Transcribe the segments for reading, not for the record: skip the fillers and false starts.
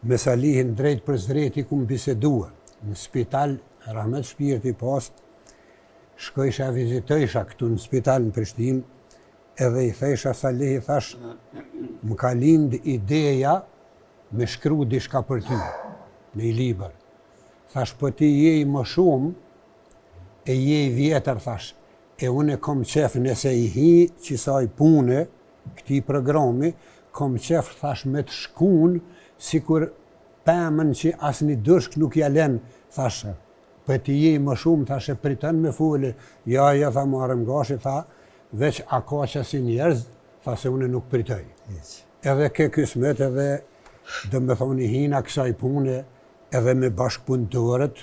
me Salihin drejt për drejt i kum bisedua. Në spital, Rahmet Shpirti post, shkojsha vizitojsha këtu në spital në Prishtinë, edhe i thesha Salihi, thash, më ka lind ideja me shkru dishka për ty, në i liber. Thash, po ti je i më shumë, e je i vjetër, thash, e unë kom qef nëse i hi qisaj pune, këti programi, kom qef, thash, me të shkun, si kur pëmën që as një dërshk nuk jalen, thash, po ti je i më shumë, thash, e pritën me fule, ja, tha, marëm gashi, tha, veç a ka që si njerëz, tha se unë nuk pritoj. Edhe ke kismet, edhe dhe me thoni hina kësaj pune, edhe me bashkëpunëtorët,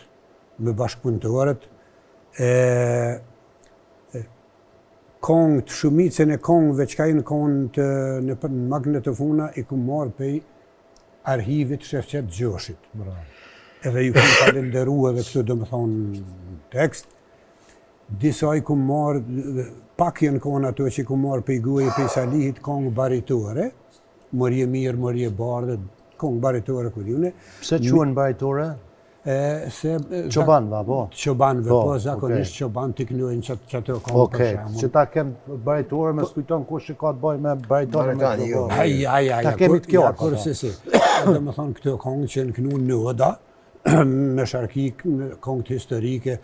kongët, shumicën e kongëve që ka i në kongët në magnetofona, i ku marrë pej arhivit Shefqet Gjoshit. Edhe ju këmë falenderu edhe këtu dhe me thonë tekst, disa i ku marrë, pak jenë kongë ato që i ku marrë pej Guaj, pej Salihit, kongë baritore, mërje mirë, mërje bardhe, kongë baritore kur june. Pse quen baritore? Çobanve, po? Çobanve, po, zakonisht çoban t'i knojnë që ato kongë për shemë. Që ta kemë baritore, me s'kujton ku që ka të bëj me baritore me çoban. Ta kemi të kjo. Dhe me thonë këto kongë që në knu në oda, në Sharkik, në kongët historike,